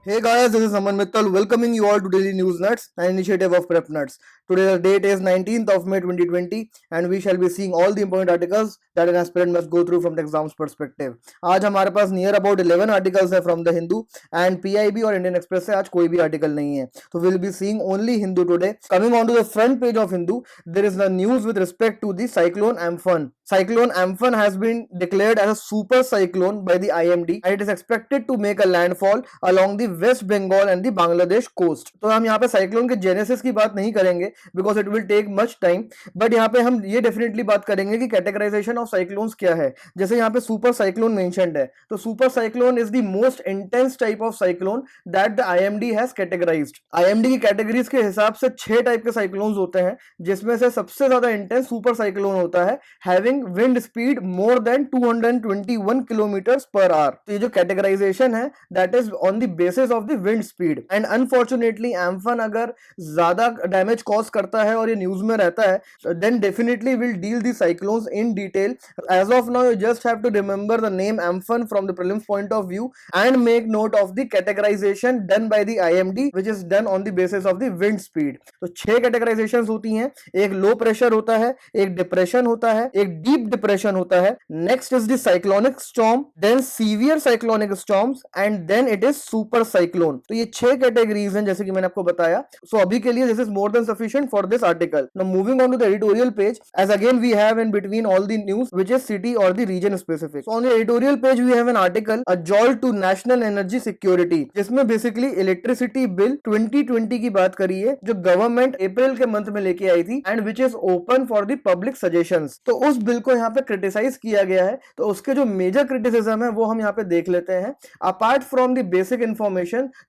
Hey guys, this is Aman Mittal welcoming you all to Daily News Nuts, an initiative of Prep Nuts. Today the date is 19th of May 2020 and we shall be seeing all the important articles that an aspirant must go through from the exam's perspective. आज हमारे पास near about 11 articles है from the Hindu and PIB और Indian Express से आज कोई भी article नहीं है. So we will be seeing only Hindu today. Coming on to the front page of Hindu, there is the news with respect to the cyclone Amphan. Cyclone Amphan has been declared as a super cyclone by the IMD and it is expected to make a landfall along the West Bengal and the Bangladesh coast. तो हम यहाँ पे cyclone के genesis की बात नहीं करेंगे because it will take much time, but यहाँ पे हम ये डेफिनेटली बात करेंगे कि कैटेगराइजेशन ऑफ साइक्लोन्स क्या है. जैसे यहाँ पे सुपर साइक्लोन मेंशन्ड है, तो super cyclone is the most intense type of cyclone that the IMD has categorised. IMD की कैटेगरीज के हिसाब से 6 टाइप के साइक्लोन्स होते हैं, जिसमें से सबसे ज्यादा इंटेंस सुपर साइक्लोन होता है having wind speed more than 221 kilometres per hour. तो ये जो कैटेगराइजेशन है that is on the basis of the wind speed and unfortunately Amphan अगर ज्यादा डैमेज कॉज करता है और ये न्यूज में रहता है then definitely will deal the cyclones in detail. As of now you just have to remember the name Amphan from the prelims point of view and make note of the categorisation done by the IMD which is done on the basis of the wind speed. तो 6 कैटेगराइजेशंस होती हैं. एक low pressure होता है, एक depression होता है, एक डीप डिप्रेशन होता है, next is the cyclonic storm, then severe cyclonic storms and then it is super cyclone. तो ये 6 कैटेगरीज हैं जैसे कि मैंने आपको बताया. सो अभी के लिए this is more than sufficient for this article. Now moving on to the editorial page, as again we have in between all the news which is city और the region specific. So on the editorial page we have an article a jolt to national energy security, जिसमें basically electricity bill 2020 की बात करी है जो government अप्रैल के month में लेके आई थी and which is open for the public suggestions. तो उस बिल को यहाँ पे क्रिटिसाइज किया गया है. तो उसके जो मेजर क्रिटिसिज्म है वो हम यहाँ पे देख लेते हैं. Apart from the basic information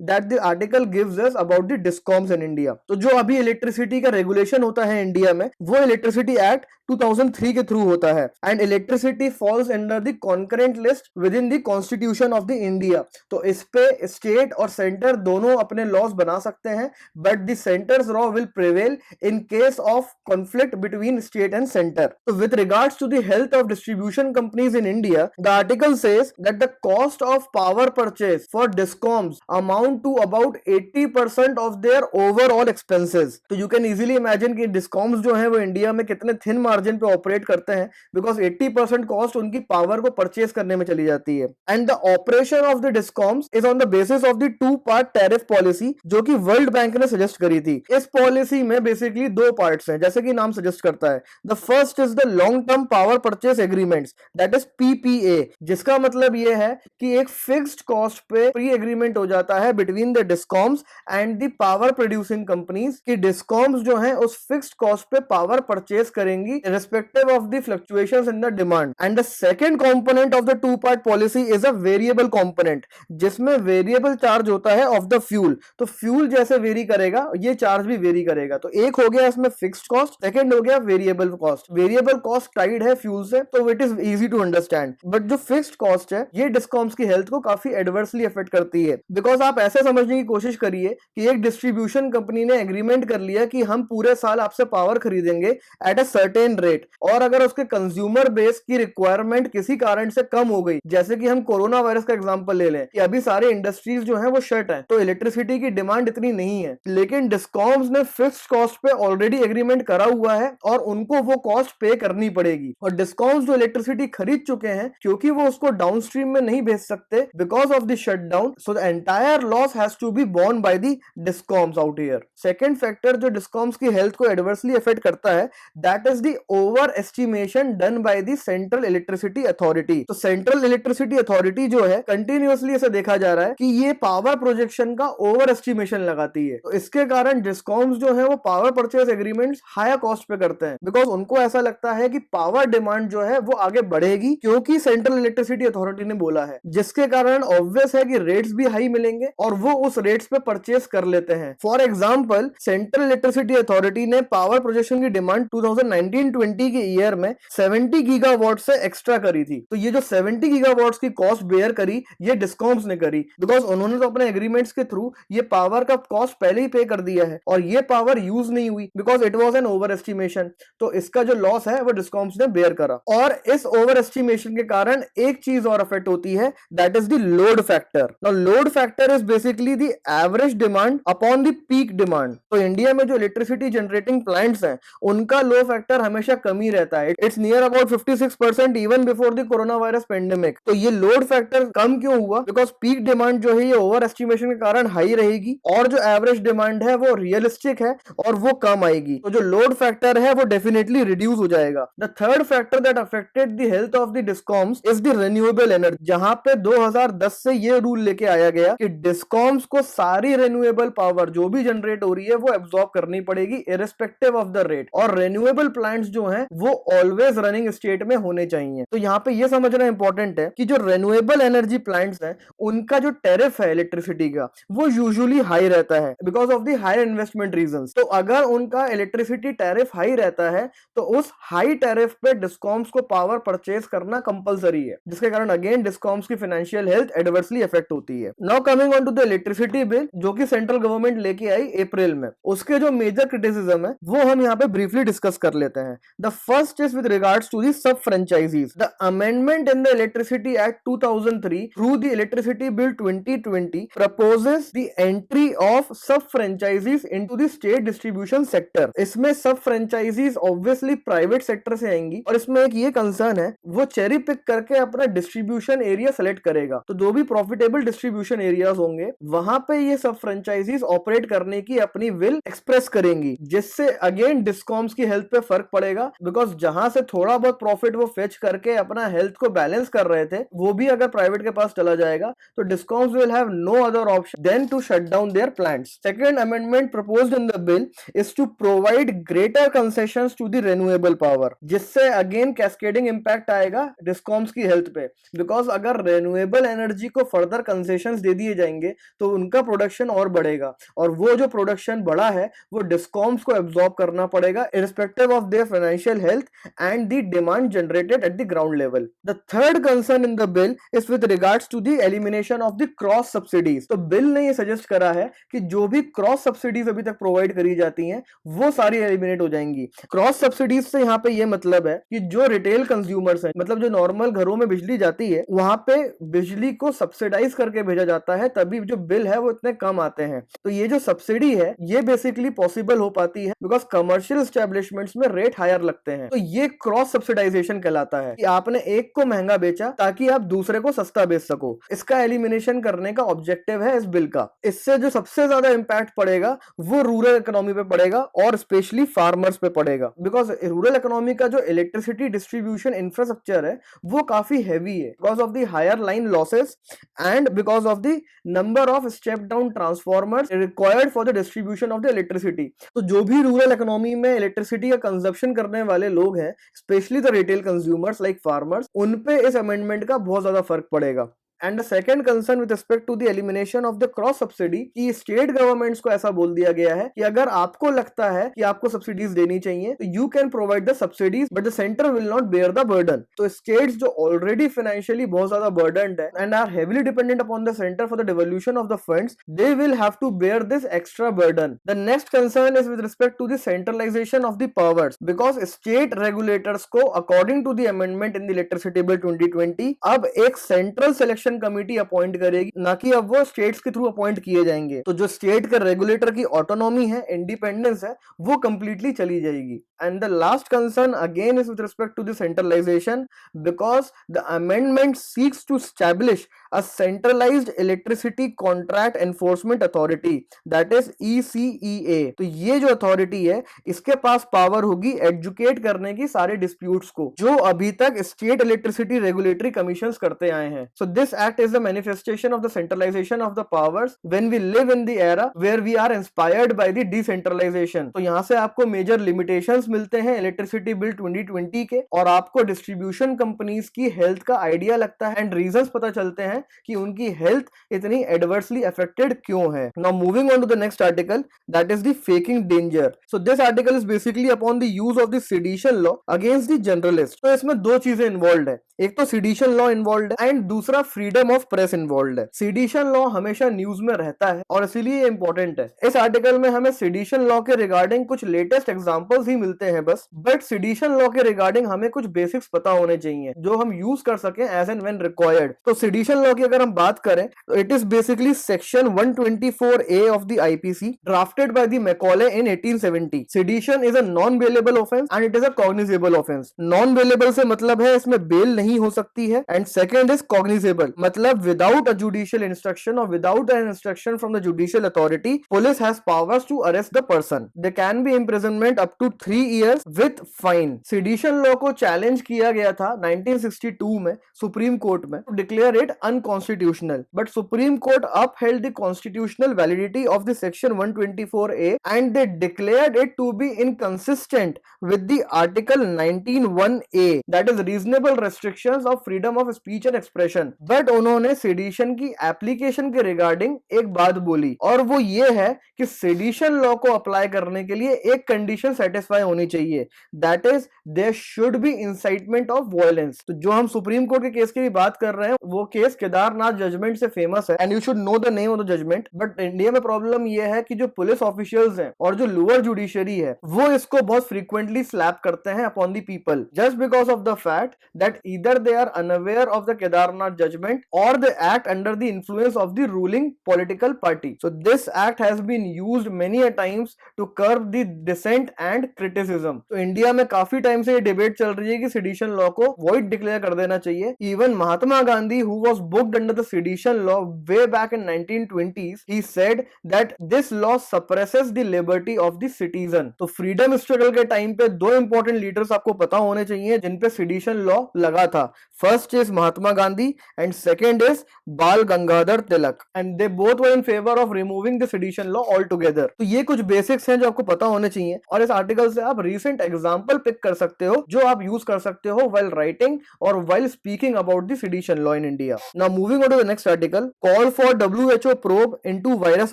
that the article gives us about the discoms in India. तो जो अभी इलेक्ट्रिसिटी का रेगुलेशन होता है इंडिया में वो इलेक्ट्रिसिटी एक्ट 2003 के थ्रू होता है and electricity falls under the concurrent list with in the constitution of the India. तो इस पे स्टेट और सेंटर दोनों अपने लॉज बना सकते हैं but the centre's law will prevail in case of conflict between state and centre. तो with regards to the health of distribution companies in India the article says that the cost of power purchase for discoms amount to about 80% of their overall expenses. तो you can easily imagine कि discoms जो हैं वो India में कितने thin margin पे operate करते हैं बिकॉज 80% कॉस्ट उनकी पावर को परचेज करने में चली जाती है. And the operation of the discoms is on the basis of the 2 part tariff policy जो कि वर्ल्ड बैंक ने सजेस्ट करी थी. इस पॉलिसी में बेसिकली 2 पार्ट्स हैं जैसे कि नाम सजेस्ट करता है. The first is the long term power purchase agreements that is PPA, जिसका मतलब ये है कि एक फिक्स्ड कॉस्ट पे प्री एग्रीमेंट हो जाता है between the discoms and the power producing companies कि डिस्कॉम्स जो हैं उस फिक्स्ड कॉस्ट पे पावर परचेज करेंगी respective of the fluctuations in the demand. And the second component of the 2 part policy is a variable component जिसमें variable charge होता है of the fuel. तो फ्यूल जैसे वेरी करेगा ये चार्ज भी वेरी करेगा. तो एक हो गया इसमें फिक्स्ड कॉस्ट, सेकंड हो गया variable cost. Variable cost tied है फ्यूल से तो it is easy to understand, but जो फिक्स्ड कॉस्ट है ये डिस्कॉम्स की हेल्थ को काफी एडवर्सली अफेक्ट करती है. बिकॉज आप ऐसे समझने की कोशिश करिए कि एक डिस्ट्रीब्यूशन कंपनी ने एग्रीमेंट कर लिया कि हम पूरे साल आपसे पावर खरीदेंगे एट अ सर्टेन रेट, और अगर उसके कंज्यूमर बेस की रिक्वायरमेंट किसी कारण से कम हो गई, जैसे कि हम कोरोना वायरस का एग्जांपल ले लें कि अभी सारे इंडस्ट्रीज जो हैं वो शट हैं तो इलेक्ट्रिसिटी की डिमांड इतनी नहीं है, लेकिन डिस्कॉम्स ने फिक्स्ड कॉस्ट पे ऑलरेडी एग्रीमेंट करा हुआ है और उनको वो कॉस्ट पे करनी पड़ेगी. और डिस्कॉम्स जो इलेक्ट्रिसिटी खरीद चुके हैं क्योंकि वो उसको डाउनस्ट्रीम में नहीं भेज सकते because of the shutdown, so the entire loss has to be borne by the discoms out here. Second factor जो डिस्कॉम्स की हेल्थ को एडवर्सली अफेक्ट करता है that is the over estimation done by the central electricity authority. तो central electricity authority जो है continuously ऐसे देखा जा रहा है कि ये पावर प्रोजेक्शन का ओवर एस्टिमेशन लगाती है. तो इसके कारण डिस्कॉम्स जो है वो power purchase agreements higher cost पे करते हैं बिकॉज उनको ऐसा लगता है कि पावर डिमांड जो है वो आगे बढ़ेगी क्योंकि सेंट्रल इलेक्ट्रिसिटी अथॉरिटी ने बोला है, जिसके कारण ऑब्वियस है कि रेट्स भी हाई मिलेंगे और वो उस रेट्स पे परचेज कर लेते हैं. For example central electricity electricity authority ने पावर प्रोजेक्शन की डिमांड 2019-20 के ईयर में 70 गीगावाट से एक्स्ट्रा करी थी। तो ये जो 70 गीगावाट्स की कॉस्ट बेयर करी, ये डिस्कॉम्स ने करी, बिकॉज उन्होंने तो अपने एग्रीमेंट्स के थ्रू ये पावर का कॉस्ट पहले ही पे कर दिया है और ये पावर यूज नहीं हुई because it was an over estimation. तो इसका जो लॉस है वो डिस्कॉम्स ने बेयर करा। और इस ओवर एस्टिमेशन के कारण एक चीज और अफेक्ट होती है, that is the load factor. Now load factor is basically the average demand upon the peak demand. तो इंडिया में जो इलेक्ट्रिसिटी जनरेटिंग प्लांट्स हैं उनका लो फैक्टर हमेशा कम ही रहता है। It's near about 56% even before the corona virus pandemic. तो ये लोड फैक्टर कम क्यों हुआ? बिकॉज पीक डिमांड जो है ये ओवर एस्टिमेशन के कारण हाई रहेगी और जो एवरेज डिमांड है वो रियलिस्टिक है और वो कम आएगी। तो जो लोड फैक्टर है वो डेफिनेटली रिड्यूस हो जाएगा। The third factor that affected the health of the discoms is the renewable energy, जहां पे 2010 से ये रूल लेके आया गया कि डिस्कॉम्स को सारी रिन्यूएबल पावर जो भी जनरेट हो रही है वो एब्सॉर्ब करनी पड़ेगी इरिस्पेक्टिव ऑफ द रेट। और रिन्यूएबल प्लांट्स जो हैं वो ऑलवेज रनिंग स्टेट में होने चाहिए। तो यहाँ पे ये समझना इंपॉर्टेंट है कि जो रिन्यूएबल एनर्जी प्लांट्स हैं उनका जो टैरिफ है इलेक्ट्रिसिटी का वो यूजुअली हाई रहता है because of the high investment reasons. तो अगर उनका इलेक्ट्रिसिटी टैरिफ हाई रहता है तो उस हाई टैरिफ पे डिस्कॉम्स को पावर परचेज करना कंपलसरी है, जिसके कारण अगेन डिस्कॉम्स की फाइनेंशियल हेल्थ एडवर्सली अफेक्ट होती है। Now coming on to the electricity bill जो कि सेंट्रल गवर्नमेंट लेके आई अप्रैल में, उसके जो मेजर क्रिटिसिज्म है वो हम यहाँ पे ब्रीफली डिस्कस कर लेते हैं। The first is with regards to the sub franchisees. The amendment in the electricity act 2003 through the electricity bill 2020 proposes the entry of sub franchisees into the state distribution sector। इसमें सब franchises obviously private sector से आएंगी और इसमें एक ये concern है वो चेरी पिक करके अपना डिस्ट्रीब्यूशन एरिया सेलेक्ट करेगा। तो जो भी प्रॉफिटेबल डिस्ट्रीब्यूशन एरियाज होंगे वहां पे ये सब फ्रेंचाइजीज ऑपरेट करने की अपनी विल एक्सप्रेस करेंगी, जिससे अगेन डिस्कॉम्स की हेल्थ पे फर्क पड़ेगा बिकॉज जहां से थोड़ा बहुत प्रॉफिट वो फेच करके अपना हेल्थ को बैलेंस कर रहे थे वो भी अगर प्राइवेट के पास चला जाएगा तो discoms will have no other option then to shut down their plants. Second amendment proposed in the bill is to provide greater concessions to the renewable power, जिससे अगेन कैस्केडिंग इंपैक्ट आएगा discoms की health पे because अगर renewable energy को further concessions दे दिए जाएंगे तो उनका प्रोडक्शन और बढ़ेगा और वो जो प्रोडक्शन बढ़ा है वो डिस्कॉम्स को एब्सॉर्ब करना पड़ेगा irrespective of their financial health and the demand generated at the ground level. The third concern in the bill is with regards to the elimination of the cross subsidies. तो bill ने ये suggest करा है कि जो भी cross subsidies अभी तक प्रोवाइड करी जाती हैं वो सारी एलिमिनेट हो जाएंगी। क्रॉस सब्सिडीज से यहाँ पे ये मतलब है कि जो रिटेल कंज्यूमर्स हैं, मतलब जो नॉर्मल घरों में बिजली जाती है वहां पे बिजली को सब्सिडाइज करके भेजा जाता है, तभी जो बिल है वो इतने कम आते हैं। तो ये जो सब्सिडी है ये बेसिकली पॉसिबल हो पाती है बिकॉज कमर्शियल एस्टेब्लिशमेंट्स में रेट हायर लगते हैं। तो ये क्रॉस सब्सिडाइजेशन कहलाता है कि आपने एक को महंगा बेचा ताकि आप दूसरे को सस्ता बेच सको। इसका एलिमिनेशन करने का ऑब्जेक्टिव है इस बिल का। इससे जो सबसे ज्यादा इंपैक्ट पड़ेगा वो रूरल इकोनॉमी पे पड़ेगा और स्पेशली फार्मर्स पे पड़ेगा बिकॉज रूरल इकोनॉमी का जो इलेक्ट्रिसिटी डिस्ट्रीब्यूशन इंफ्रास्ट्रक्चर है वो काफी हैवी है because of the higher line losses and because of the number of step down transformers required for the distribution of the electricity. तो जो भी रूरल इकोनॉमी में इलेक्ट्रिसिटी का कंजप्शन करने वाले लोग हैं, specially the retail consumers like farmers, उन पे इस अमेंडमेंट का बहुत ज्यादा फर्क पड़ेगा। And the second concern with respect to the elimination of the cross subsidy कि स्टेट गवर्नमेंट्स को ऐसा बोल दिया गया है कि अगर आपको लगता है कि आपको सब्सिडीज देनी चाहिए तो you can provide the subsidies but the centre will not bear the burden. तो स्टेट्स जो ऑलरेडी फाइनेंशियली बहुत ज्यादा बर्डन्ड है and are heavily dependent upon the centre for the devolution of the funds, they will have to bear this extra burden. The next concern is with respect to the centralisation of the powers because state regulators को according to the amendment in the electricity bill 2020 अब एक central selection committee appoint करेगी, ना कि अब वो states के through appoint किए जाएंगे। तो जो स्टेट के रेगुलेटर की ऑटोनॉमी है, इंडिपेंडेंस है, वो कंप्लीटली चली जाएगी। And the last concern again is with respect to the centralisation because the amendment seeks to establish a centralised electricity contract enforcement authority, that is ECEA। तो ये जो अथॉरिटी है इसके पास पावर होगी एजुकेट करने की सारे डिस्प्यूट्स को जो अभी तक स्टेट इलेक्ट्रिसिटी रेगुलेटरी कमीशंस करते आए हैं। So this act is a manifestation of the centralization of the powers when we live in the era where we are inspired by the decentralization. तो यहाँ से आपको मेजर लिमिटेशंस मिलते हैं electricity bill 2020 के, और आपको डिस्ट्रीब्यूशन कंपनीज की हेल्थ का आइडिया लगता है एंड रीजंस पता चलते हैं कि उनकी हेल्थ इतनी एडवर्सली अफेक्टेड क्यों है. Now moving on to the next article, that is the faking danger. So this article is basically upon the use of the sedition law against the generalists. तो इसमें दो चीजें इन्वॉल्व है, एक तो sedition law इन्वॉल्व है and दूसरा freedom of press involve है. sedition law हमेशा न्यूज में रहता है और इसीलिए इंपॉर्टेंट है. इस आर्टिकल में हमें sedition law के रिगार्डिंग कुछ लेटेस्ट एग्जांपल्स ही मिलते हैं बस, बट sedition law के रिगार्डिंग हमें कुछ बेसिक्स पता होने चाहिए जो हम यूज कर सके एज एंड व्हेन रिक्वायर्ड. तो sedition law की अगर हम बात करें तो it is basically section 124A of the IPC drafted by the Macaulay in 1870. Sedition is a non-bailable offense and it is a cognizable offense. Non-bailable से मतलब है इसमें बेल नहीं हो सकती है, and second is cognizable मतलब without a judicial instruction or without an instruction from the judicial authority, police has powers to arrest the person. There can be imprisonment up to 3 years with fine. Sedition law को challenge किया गया था 1962 में supreme court में to declare it unconstitutional, but Supreme Court upheld the constitutional validity of the section 124A and they declared it to be inconsistent with the article 19(1)A, that is reasonable restrictions of freedom of speech and expression. But उन्होंने sedition की application के regarding एक बात बोली, और वो ये है कि sedition law को apply करने के लिए एक condition satisfy होनी चाहिए, that is there should be incitement of violence. तो जो हम सुप्रीम कोर्ट के केस की भी बात कर रहे हैं वो केस केदारनाथ जजमेंट से फेमस है and you should know the name of the judgment. But India में प्रॉब्लम ये है कि जो पुलिस ऑफिशियल्स हैं और जो लोअर जुडिशरी है वो इसको बहुत फ्रीक्वेंटली स्लैप करते हैं upon the people just because of the fact that either they are unaware of the Kedarnath judgement और they act under the influence of the ruling political party. So this act has been used many a times to curb the dissent and criticism. तो India में काफी time से ये debate चल रही है कि सेडिशन लॉ को वॉइड डिक्लेयर कर देना चाहिए. Even Mahatma Gandhi who was booked under the sedition law way back in 1920s he said that this law suppresses the liberty of the citizen. तो फ्रीडम स्ट्रगल के टाइम पे दो इंपॉर्टेंट लीडर्स आपको पता होने चाहिए जिन पे सेडिशन लॉ लगा था. First is Mahatma Gandhi and second is Bal Gangadhar Tilak and they both were in favour of removing the sedition law all together. तो ये कुछ बेसिक्स हैं जो आपको पता होने चाहिए और इस आर्टिकल से आप रीसेंट एग्जांपल पिक कर सकते हो जो आप यूज कर सकते हो while writing or while speaking about the sedition law in India. Now moving on to the next article, call for WHO probe into virus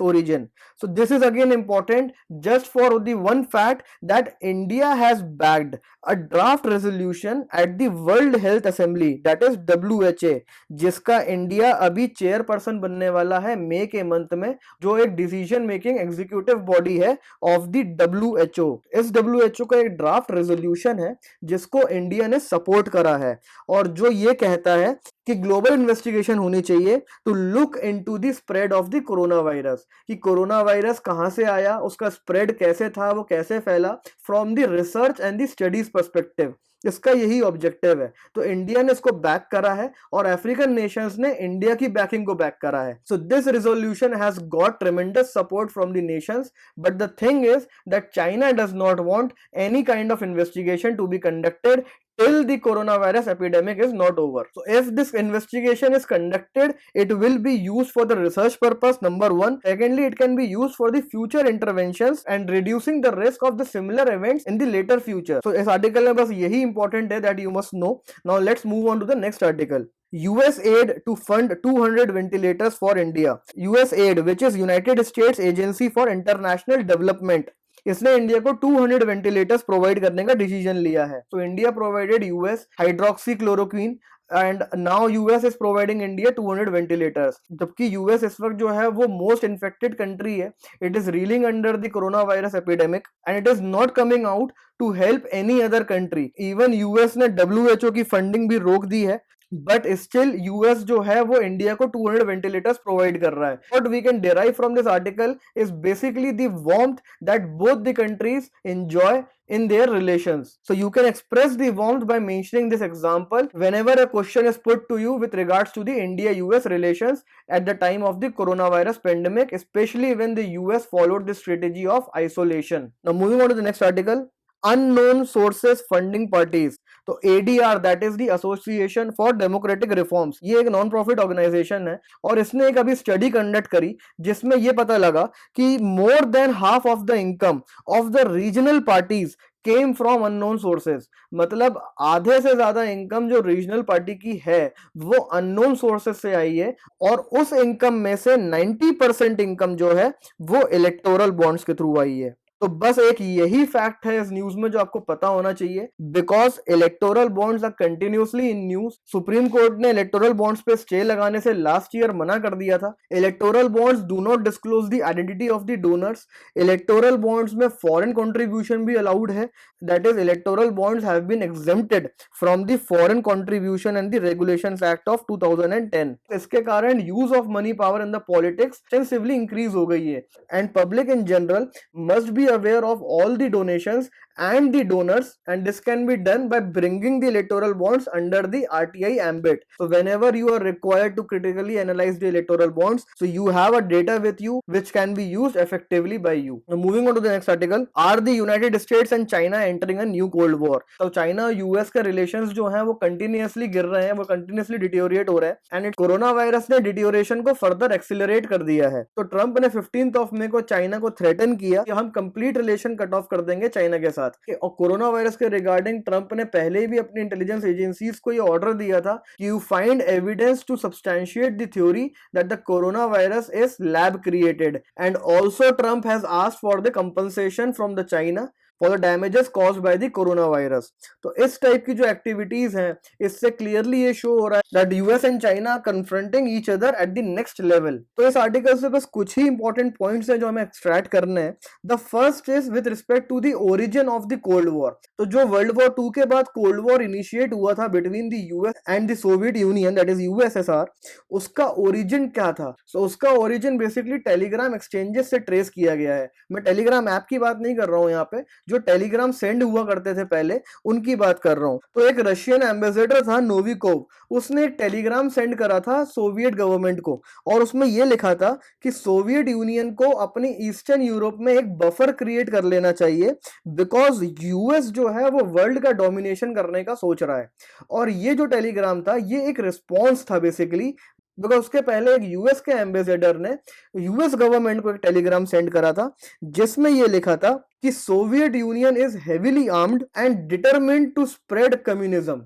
origin. So this is again important just for the one fact that India has backed a draft resolution at the World Health Assembly, that is WHA, जिसका India अभी chairperson बनने वाला है मई के month में, जो एक decision making executive body है ऑफ द WHO. इस WHO का एक ड्राफ्ट रेजोल्यूशन है जिसको इंडिया ने सपोर्ट करा है और जो ये कहता है कि ग्लोबल इन्वेस्टिगेशन होनी चाहिए to look into the spread of the corona virus, कि कोरोना वायरस कहां से आया, उसका स्प्रेड कैसे था, वो कैसे फैला, from the research and the studies perspective. इसका यही ऑब्जेक्टिव है. तो इंडिया ने इसको बैक करा है और अफ्रीकन नेशंस ने इंडिया की बैकिंग को बैक करा है. So this resolution has got tremendous support from the nations, but the thing is that China does not want any kind of investigation to be conducted till the coronavirus epidemic is not over. So if this investigation is conducted, it will be used for the research purpose, number one. Secondly, it can be used for the future interventions and reducing the risk of the similar events in the later future. So इस article में बस यही important है that you must know. Now let's move on to the next article. US aid to fund 200 ventilators for India. US aid, which is United States Agency for International Development, इसने India को 200 ventilators provide करने का decision लिया है. तो India provided US hydroxychloroquine and now US is providing India 200 ventilators. जबकि US इस वक्त जो है वो मोस्ट इन्फेक्टेड कंट्री है. It is reeling under the corona virus epidemic and it is not coming out to help any other country. Even US ने WHO की funding भी रोक दी है, बट स्टिल यूएस जो है वो इंडिया को 200 वेंटिलेटर्स प्रोवाइड कर रहा है. What we can derive from this article is basically the warmth that both the countries enjoy in their relations. So you can express the warmth by mentioning this example whenever a question is put to you with regards to the India-US relations at the time of the coronavirus pandemic, especially when the US followed the strategy of isolation. Now moving on to the next article, unknown sources funding parties. तो ADR that is the association for democratic reforms, ये एक non profit organisation है और इसने एक अभी study conduct करी जिसमें ये पता लगा कि more than half of the income of the regional parties came from unknown sources. मतलब आधे से ज्यादा इनकम जो रीजनल पार्टी की है वो अननोन सोर्सेज से आई है और उस इनकम में से 90% इनकम जो है वो इलेक्टोरल बॉन्ड्स के थ्रू आई है। तो बस एक यही फैक्ट है इस न्यूज में जो आपको पता होना चाहिए, because electoral bonds are continuously in news. Supreme Court ने इलेक्टोरल बॉन्ड्स पे स्टे लगाने से लास्ट ईयर मना कर दिया था। Electoral bonds do not disclose the identity of the donors. Electoral bonds में फॉरेन कंट्रीब्यूशन भी अलाउड है, that is electoral bonds have been exempted from the foreign contribution and the regulations act of 2010। इसके कारण use of money power in the politics extensively increase हो गई है and public in general must be aware of all the donations and the donors, and this can be done by bringing the electoral bonds under the RTI ambit. So whenever you are required to critically analyze the electoral bonds, so you have a data with you which can be used effectively by you. Now moving on to the next article, are the United States and China entering a new cold war? So China US के relations जो हैं वो continuously गिर रहे हैं, वो continuously deteriorate हो रहे हैं and कोरोना वायरस ने deterioration को further accelerate कर दिया है। तो ट्रंप ने 15th of May को चाइना को थ्रेटन किया कि हम कंप्लीट रिलेशन कट ऑफ कर देंगे चाइना के साथ। और कोरोना वायरस के रिगार्डिंग ट्रंप ने पहले भी अपनी इंटेलिजेंस एजेंसीज को ये ऑर्डर दिया था कि you find evidence to substantiate the theory that the corona virus is lab created and also Trump has asked for the compensation from the China for the damages caused by the corona virus. तो इस type की जो activities हैं इससे clearly ये show हो रहा है that US and China confronting each other at the next level. तो इस आर्टिकल से बस कुछ ही इंपॉर्टेंट पॉइंट्स हैं जो हमें एक्सट्रैक्ट करने हैं। The first is with respect to the origin of the cold war. तो जो वर्ल्ड वॉर 2 के बाद कोल्ड वॉर इनिशिएट हुआ था between the US and the Soviet union that is USSR, उसका ओरिजिन क्या था? सो उसका ओरिजिन बेसिकली टेलीग्राम एक्सचेंजेस से ट्रेस किया गया है। मैं टेलीग्राम ऐप की बात नहीं कर रहा हूं यहाँ पे, जो टेलीग्राम सेंड हुआ करते थे पहले उनकी बात कर रहा हूं। तो एक रशियन एम्बेसडर था नोविकोव, उसने एक टेलीग्राम सेंड करा था सोवियत गवर्नमेंट को और उसमें यह लिखा था कि सोवियत यूनियन को अपनी ईस्टर्न यूरोप में एक बफर क्रिएट कर लेना चाहिए बिकॉज यूएस जो है वो वर्ल्ड का डोमिनेशन करने का सोच रहा है। और ये जो टेलीग्राम था ये एक रिस्पॉन्स था बेसिकली, बिकॉज उसके पहले एक यूएस के एम्बेसडर ने यूएस गवर्नमेंट को एक टेलीग्राम सेंड करा था जिसमें यह लिखा था कि Soviet Union is heavily armed and determined to spread communism.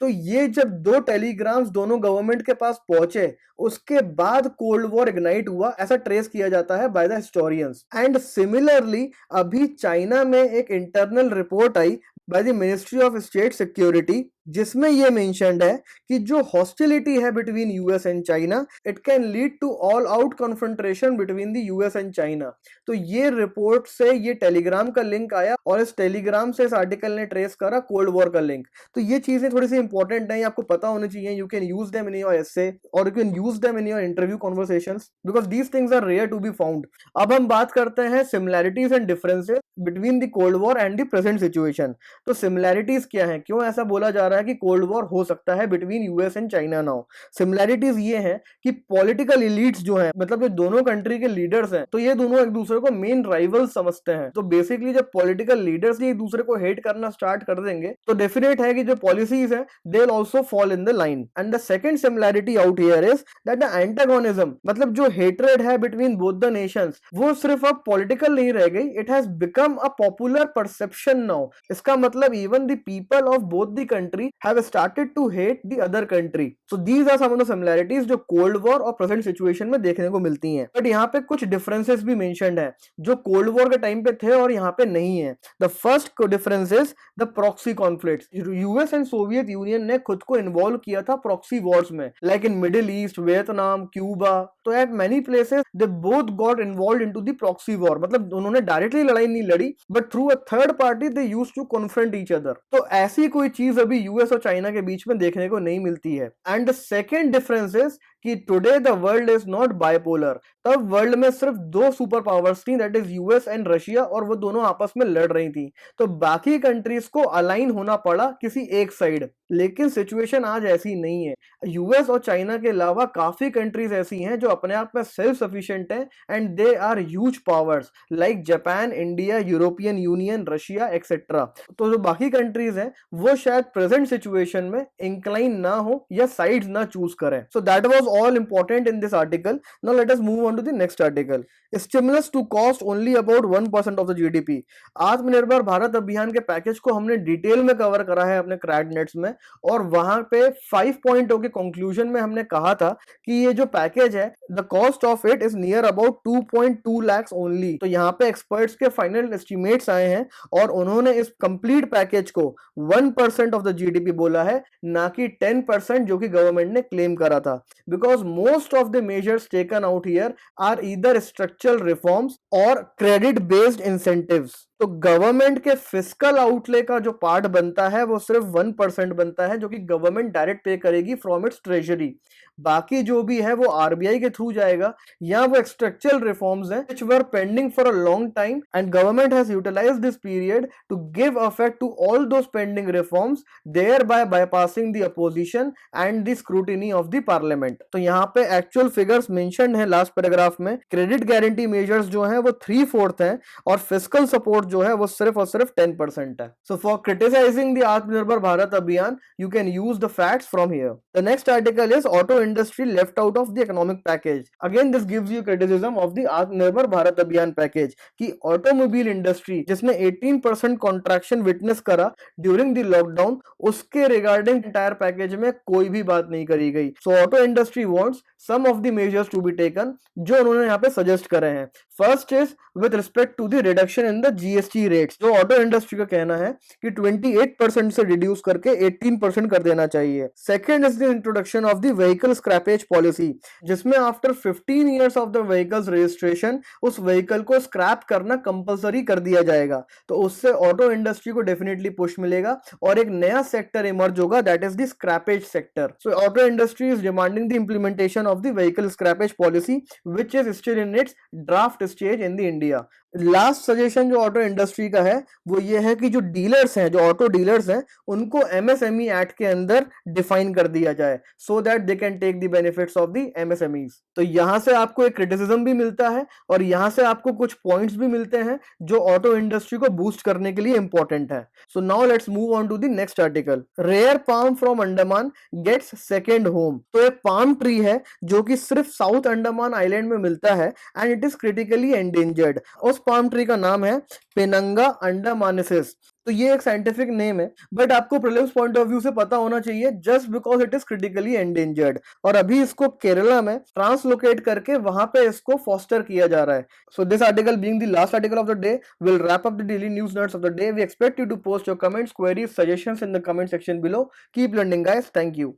तो ये जब दो टेलीग्राम्स दोनों गवर्नमेंट के पास पहुंचे उसके बाद कोल्ड वॉर इग्नाइट हुआ, ऐसा ट्रेस किया जाता है by the historians. And similarly अभी चाइना में एक इंटरनल रिपोर्ट आई by the ministry of state security जिसमें यह मेंशन्ड है कि जो हॉस्टिलिटी है between US and China it can lead to all out confrontation between the US and China. तो ये रिपोर्ट से ये टेलीग्राम का लिंक आया और इस टेलीग्राम से इस आर्टिकल ने ट्रेस करा कोल्ड वॉर का लिंक। तो ये चीजें थोड़ी सी इंपॉर्टेंट है, आपको पता होनी चाहिए। You can use them in your essay और you can use them in your interview conversations because these things are rare to be found. अब हम बात करते हैं similarities and differences between the cold war and the present situation. तो similarities क्या है, क्यों ऐसा बोला जा रहा है कि कोल्ड वॉर हो सकता है between US and China now? Similarities ये हैं कि पॉलिटिकल एलिट्स जो हैं, मतलब जो दोनों कंट्री के लीडर्स हैं, तो ये दोनों एक दूसरे को मेन राइवल्स समझते हैं। तो बेसिकली जब पॉलिटिकल लीडर्स एक दूसरे को हेट करना स्टार्ट कर देंगे तो डेफिनेट है कि जो पॉलिसीज हैं they will also fall in the line. And the second similarity out here is that the antagonism, मतलब जो हेट्रेड है बिटवीन बोथ द नेशंस वो सिर्फ अब पॉलिटिकल नहीं रह गई, it has become a popular perception now. इसका मतलब even the people of both the country have started to hate the other country. So these are some of the similarities जो cold war और present situation में देखने को मिलती हैं। But यहाँ पे कुछ डिफरेंसेस भी मेंशन्ड है जो कोल्ड वॉर के टाइम पे थे और यहाँ पे नहीं है। The first difference is the proxy conflicts. US and Soviet Union ने खुद को इन्वॉल्व किया था प्रॉक्सी वॉर्स में, like in Middle East, Vietnam, Cuba. तो at many places they both got involved into the proxy war, मतलब उन्होंने directly लड़ाई नहीं लड़ी but through a third party they used to confront each other. तो ऐसी कोई चीज अभी यूएस और चाइना के बीच में देखने को नहीं मिलती है। And the second difference is कि today the world is not bipolar. तब वर्ल्ड में सिर्फ दो सुपर पावर्स थी, that is US and Russia, और वो दोनों आपस में लड़ रही थी। तो बाकी कंट्रीज को अलाइन होना पड़ा किसी एक साइड। लेकिन सिचुएशन आज ऐसी नहीं है। यूएस और चाइना के अलावा काफी कंट्रीज ऐसी हैं जो अपने आप में सेल्फ सफिशिएंट हैं and they are huge powers like Japan, India, European Union, Russia etcetera. तो जो बाकी कंट्रीज हैं वो शायद प्रेजेंट सिचुएशन में इंक्लाइन ना हो या साइड्स ना चूज करें। So that was all important in this article. Now let us move on to the next article. Stimulus to cost only about 1% of the GDP. Atmanirbhar Bharat अभियान के पैकेज को हमने डिटेल में कवर करा है अपने क्रैड नेट्स में, और वहां पे 5 पॉइंटों के कंक्लूजन में हमने कहा था कि ये जो पैकेज है the cost of it is near about 2.2 lakhs only. तो यहाँ पे एक्सपर्ट्स के फाइनल एस्टिमेट्स आए हैं और उन्होंने इस कंप्लीट पैकेज को 1% ऑफ द जीडीपी बोला है, ना कि 10% जो कि गवर्नमेंट ने क्लेम करा था। Because most of the measures taken out here are either structural reforms और क्रेडिट बेस्ड इंसेंटिव्स। तो गवर्नमेंट के फिस्कल आउटले का जो पार्ट बनता है वो सिर्फ 1% बनता है, जो कि गवर्नमेंट डायरेक्ट पे करेगी फ्रॉम इट्स ट्रेजरी। बाकी जो भी है वो आरबीआई के थ्रू जाएगा, या वो स्ट्रक्चरल रिफॉर्म्स हैं which were pending for a long time and government has utilized this period to give effect to all those pending reforms, thereby bypassing the opposition and the scrutiny of the parliament। तो यहाँ पे actual figures mentioned है last paragraph में। Credit guarantee measures जो हैं वो 3/4 हैं और फिस्कल सपोर्ट जो है वो सिर्फ और सिर्फ 10% है। सो फॉर क्रिटिसाइजिंग द आत्मनिर्भर भारत अभियान you can use the facts from here. The next article is auto industry left out of the economic package. Again this gives you criticism of the आत्मनिर्भर भारत अभियान पैकेज कि automobile industry जिसने 18% contraction witness करा during the lockdown, उसके regarding entire package में कोई भी बात नहीं करी गई। So auto industry wants some of the measures to be taken जो उन्होंने यहाँ पे सजेस्ट करे हैं। First is with respect to the reduction in the GST rates. जो ऑटो इंडस्ट्री का कहना है कि 28% से रिड्यूस करके 18% कर देना चाहिए। Second is the introduction of the vehicle scrappage policy, जिसमें after 15 years of the vehicle's registration उस व्हीकल को स्क्रैप करना कंपलसरी कर दिया जाएगा। तो उससे ऑटो इंडस्ट्री को डेफिनेटली पुश मिलेगा और एक नया सेक्टर इमर्ज होगा, that is the scrappage sector. So auto industry is demanding the implementation of the vehicle scrappage policy which is still in its draft stage in the India. Last suggestion जो auto industry का है वो ये है कि जो dealers हैं, जो ऑटो डीलर्स हैं, उनको एमएसएमई एक्ट के अंदर डिफाइन कर दिया जाए so that they can take the benefits of the MSMEs. तो यहां से आपको एक क्रिटिसिज्म भी मिलता है और यहां से आपको कुछ पॉइंट्स भी मिलते हैं जो ऑटो इंडस्ट्री को बूस्ट करने के लिए इंपॉर्टेंट है। So now let's move on to the next article. Rare palm from Andaman gets second home. तो एक पाम ट्री है जो कि सिर्फ साउथ अंडमान आइलैंड में मिलता है and it is critically endangered. उस पाम ट्री का नाम है पेनंगा अंडमानेसिस। तो ये एक साइंटिफिक नेम है, बट आपको प्रीलिम्स पॉइंट ऑफ व्यू से पता होना चाहिए just because it is critically endangered. और अभी इसको केरला में ट्रांसलोकेट करके वहां पे इसको फॉस्टर किया जा रहा है। So this article being the last article of the day will wrap up the daily news notes of the day. We expect you to post your comments, queries, suggestions in the comment section below. Keep learning guys, thank you.